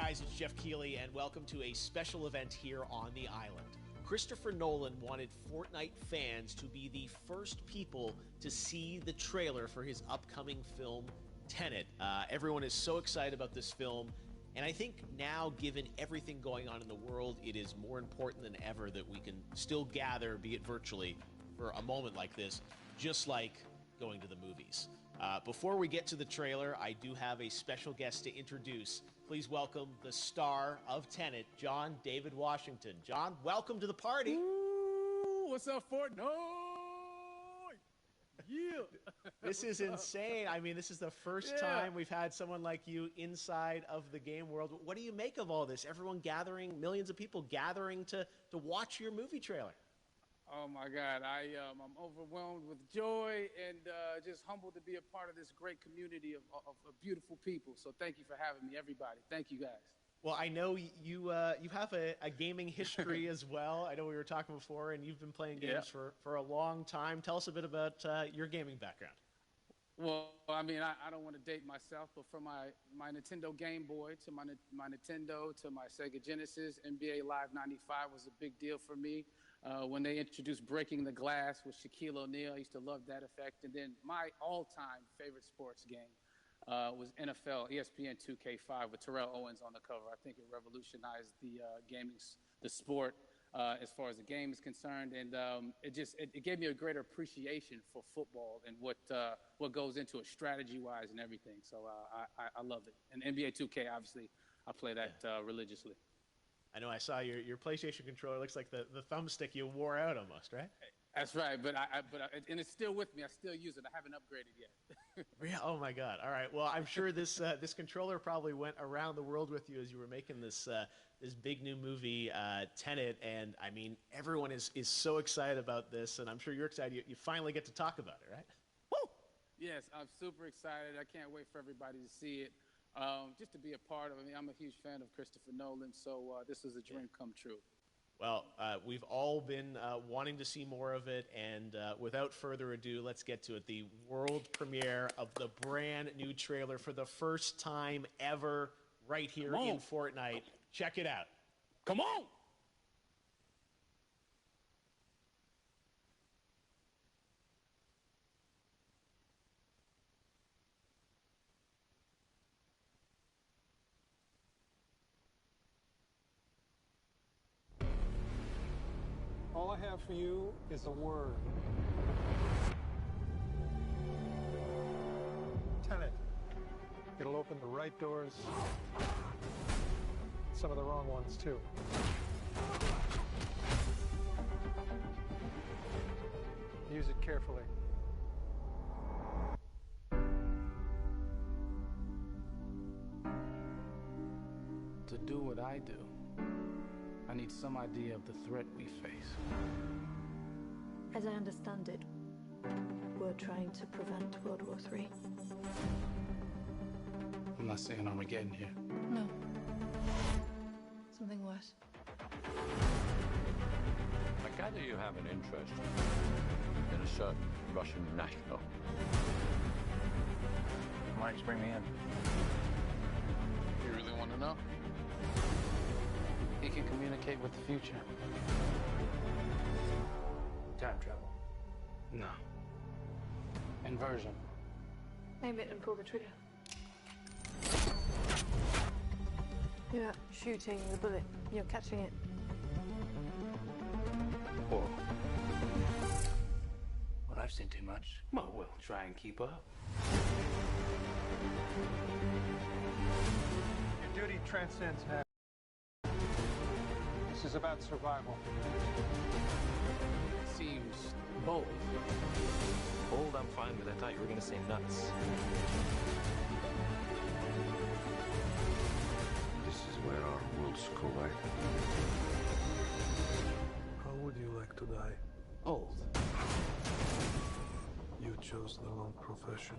guys, it's Jeff Keighley, and welcome to a special event here on the island. Christopher Nolan wanted Fortnite fans to be the first people to see the trailer for his upcoming film, Tentet. Everyone is so excited about this film, and I think now, given everything going on in the world, it is more important than ever that we can still gather, be it virtually, for a moment like this, just like going to the movies. Before we get to the trailer, I do have a special guest to introduce. Please welcome the star of Tenet, John David Washington. John, welcome to the party. Ooh, what's up, Fortnite? Yeah. This is insane. I mean, this is the first time we've had someone like you inside of the game world. What do you make of all this? Everyone gathering, millions of people gathering to watch your movie trailer. Oh my God, I'm overwhelmed with joy and just humbled to be a part of this great community of beautiful people. So thank you for having me, everybody. Thank you, guys. Well, I know you have a gaming history as well. I know we were talking before, and you've been playing games for a long time. Tell us a bit about your gaming background. Well, I mean, I don't want to date myself, but from my Nintendo Game Boy to my Nintendo to my Sega Genesis, NBA Live 95 was a big deal for me. When they introduced Breaking the Glass with Shaquille O'Neal, I used to love that effect. And then my all-time favorite sports game was NFL ESPN 2K5 with Terrell Owens on the cover. I think it revolutionized the sport as far as the game is concerned, and it gave me a greater appreciation for football and what goes into it strategy-wise and everything. So I love it. And NBA 2K, obviously, I play that religiously. I know I saw your PlayStation controller. Looks like the thumbstick you wore out almost, right? That's right, and it's still with me. I still use it. I haven't upgraded yet. Yeah. Oh my God. All right. Well, I'm sure this controller probably went around the world with you as you were making this big new movie, Tenet. And I mean, everyone is so excited about this, and I'm sure you're excited. You finally get to talk about it, right? Woo! Yes, I'm super excited. I can't wait for everybody to see it. Just to be a part of it. I mean, I'm a huge fan of Christopher Nolan, so this is a dream come true. Well, we've all been wanting to see more of it, and without further ado, let's get to it. The world premiere of the brand new trailer for the first time ever right here in Fortnite. Check it out. Come on! All I have for you is a word. Tenet. It'll open the right doors, some of the wrong ones too. Use it carefully. To do what I do, I need some idea of the threat we face. As I understand it, we're trying to prevent World War III. I'm not saying Armageddon here. No. Something worse. I gather you have an interest in a certain Russian national. Marks, bring me in. You really want to know? He can communicate with the future. Time travel. No. Inversion. Aim it and pull the trigger. You're not shooting the bullet, you're catching it. Whoa. Well, I've seen too much. Well, we'll try and keep up. Your duty transcends now. This is about survival. Seems bold. Bold, I'm fine with. I thought you were going to say nuts. This is where our worlds collide. How would you like to die? Old. You chose the wrong profession.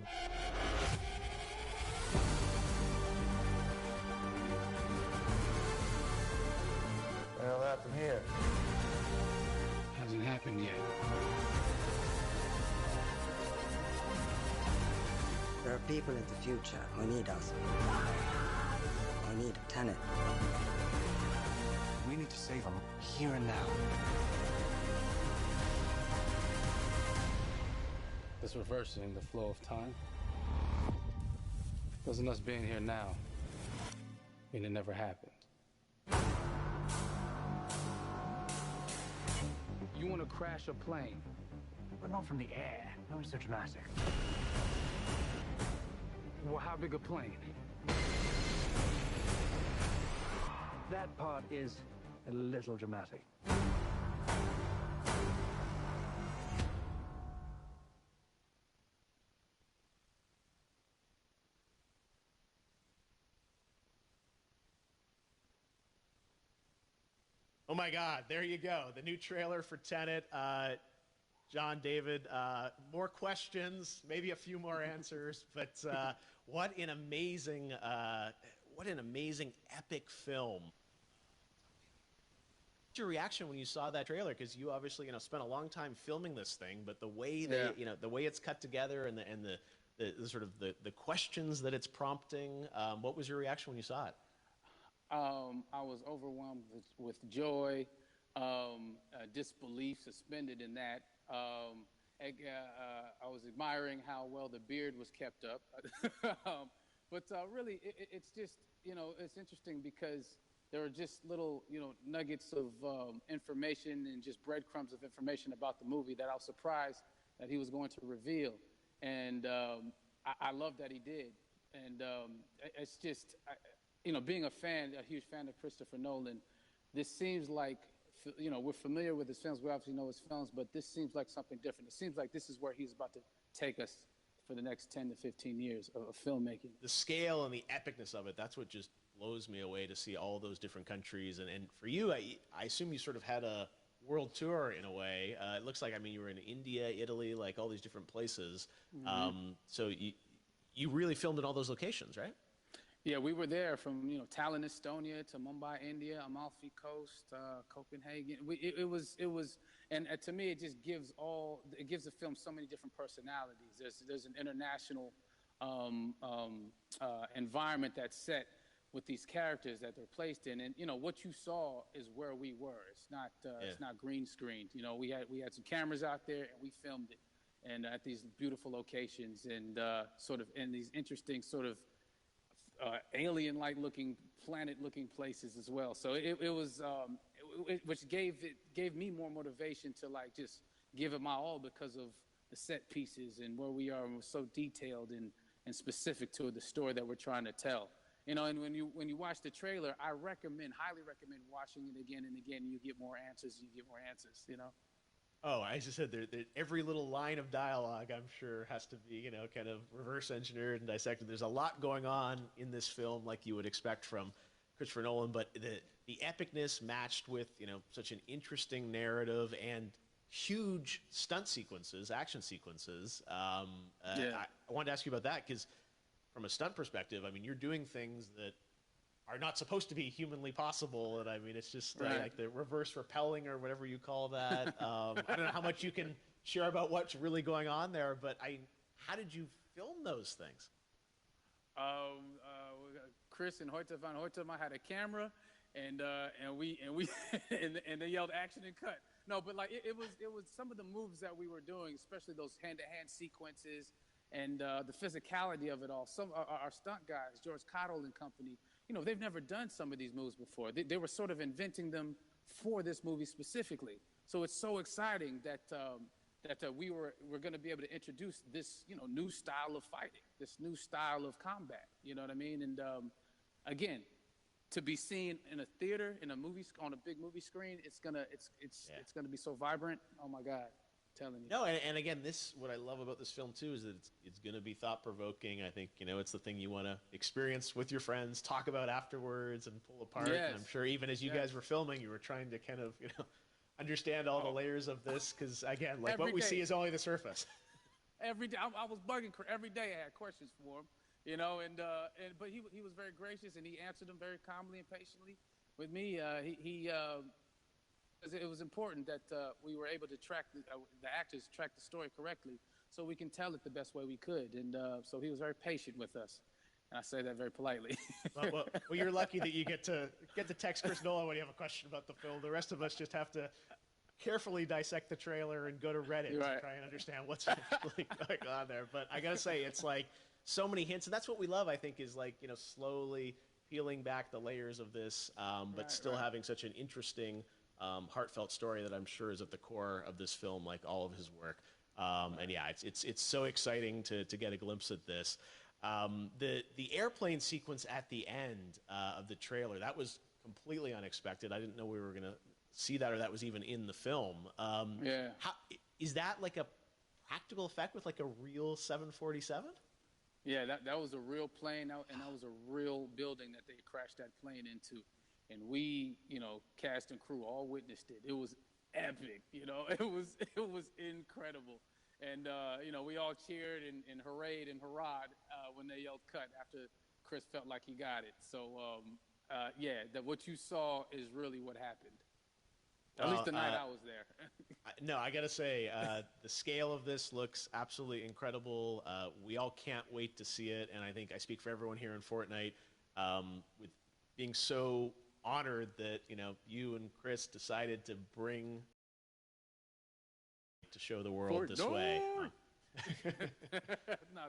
What happened here? Hasn't happened yet. There are people in the future who need us. Who need Tenet. Tentet. We need to save him here and now. This reversing the flow of time doesn't us being here now mean it never happened. You want to crash a plane, But not from the air. No, it's so dramatic. well, how big a plane? That part is a little dramatic. Oh my God, there you go. The new trailer for Tenet. John, David, more questions, maybe a few more answers, but what an amazing epic film. What's your reaction when you saw that trailer? Because you obviously, spent a long time filming this thing, but the way the way it's cut together and the sort of the questions that it's prompting, what was your reaction when you saw it? I was overwhelmed with joy, disbelief, suspended in that. I was admiring how well the beard was kept up. But really, it's just, it's interesting because there are just little, nuggets of information and just breadcrumbs of information about the movie that I was surprised that he was going to reveal. And I love that he did. And it's just... being a huge fan of Christopher Nolan, this seems like, we're familiar with his films. We obviously know his films, but this seems like something different. It seems like this is where he's about to take us for the next 10 to 15 years of filmmaking. The scale and the epicness of it, that's what just blows me away, to see all those different countries. And for you, I assume you sort of had a world tour in a way. It looks like, you were in India, Italy, like all these different places. Mm-hmm. So you really filmed in all those locations, right? Yeah, we were there from Tallinn, Estonia, to Mumbai, India, Amalfi Coast, Copenhagen. It was, and to me, it just gives the film so many different personalities. There's an international environment that's set with these characters that they're placed in, and what you saw is where we were. It's not green screened. We had some cameras out there and we filmed it, and at these beautiful locations and sort of in these interesting sort of alien-like looking, planet-looking places as well. So it was, which gave me more motivation to just give it my all because of the set pieces and where we are, and we're so detailed and specific to the story that we're trying to tell. And when you watch the trailer, I highly recommend watching it again and again. And you get more answers. Oh, as I said, every little line of dialogue, I'm sure, has to be, kind of reverse engineered and dissected. There's a lot going on in this film, like you would expect from Christopher Nolan, but the epicness matched with, such an interesting narrative and huge stunt sequences, action sequences. I wanted to ask you about that because, from a stunt perspective, you're doing things that are not supposed to be humanly possible, and it's just like the reverse rappelling or whatever you call that. I don't know how much you can share about what's really going on there, but how did you film those things? Chris and Hoyte van Hoytema had a camera, and we and they yelled action and cut. No, but it was some of the moves that we were doing, especially those hand-to-hand sequences and the physicality of it all. Some our stunt guys, George Cottle and company. They've never done some of these moves before. They were sort of inventing them for this movie specifically. So it's so exciting that we're going to be able to introduce this, new style of fighting, this new style of combat. You know what I mean? And again, to be seen in a theater, in a movie, on a big movie screen, it's gonna be so vibrant. Oh my God. Telling you. No, and again, what I love about this film too is that it's going to be thought provoking. I think it's the thing you want to experience with your friends, talk about afterwards, and pull apart. Yes. And I'm sure even as you guys were filming, you were trying to kind of understand all the layers of this because again, what we see is only the surface. Every day, I was bugging. Every day, I had questions for him, but he was very gracious and he answered them very calmly and patiently. With me, it was important that we were able to track the actors track the story correctly so we can tell it the best way we could. And so he was very patient with us. And I say that very politely. Well, you're lucky that you get to text Chris Nolan when you have a question about the film. The rest of us just have to carefully dissect the trailer and go to Reddit to try and understand what's actually going on there. But I gotta say, it's like so many hints, and that's what we love. I think is like slowly peeling back the layers of this, but still having such an interesting, heartfelt story that I'm sure is at the core of this film, like all of his work. And yeah, it's so exciting to get a glimpse at this. The airplane sequence at the end of the trailer, that was completely unexpected. I didn't know we were gonna see that, or that was even in the film. How, is that like a practical effect with like a real 747? Yeah, that was a real plane, and that was a real building that they crashed that plane into. And we, cast and crew all witnessed it. It was epic, it was incredible. And, we all cheered and hurrayed and hurrahed when they yelled cut after Chris felt like he got it. So, what you saw is really what happened. At least the night I was there. No, I got to say, the scale of this looks absolutely incredible. We all can't wait to see it, and I think I speak for everyone here in Fortnite with being so honored that, you and Chris decided to bring to show the world this way.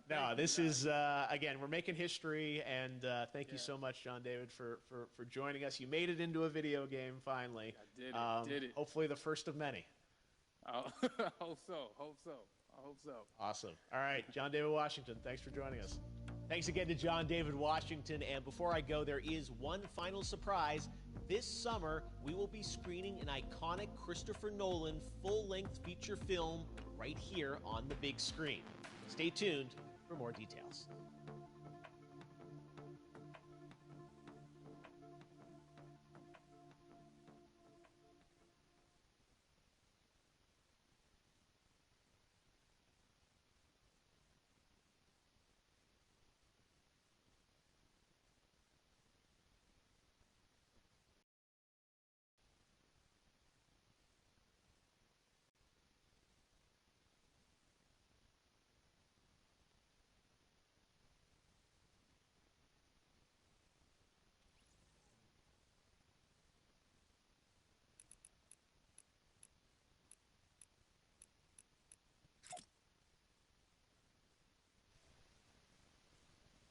No, this is, again, we're making history, and thank you so much, John David, for joining us. You made it into a video game, finally. I did it. Hopefully the first of many. I hope so. Awesome. All right, John David Washington, thanks for joining us. Thanks again to John David Washington, and before I go, there is one final surprise. This summer, we will be screening an iconic Christopher Nolan full-length feature film right here on the big screen. Stay tuned for more details.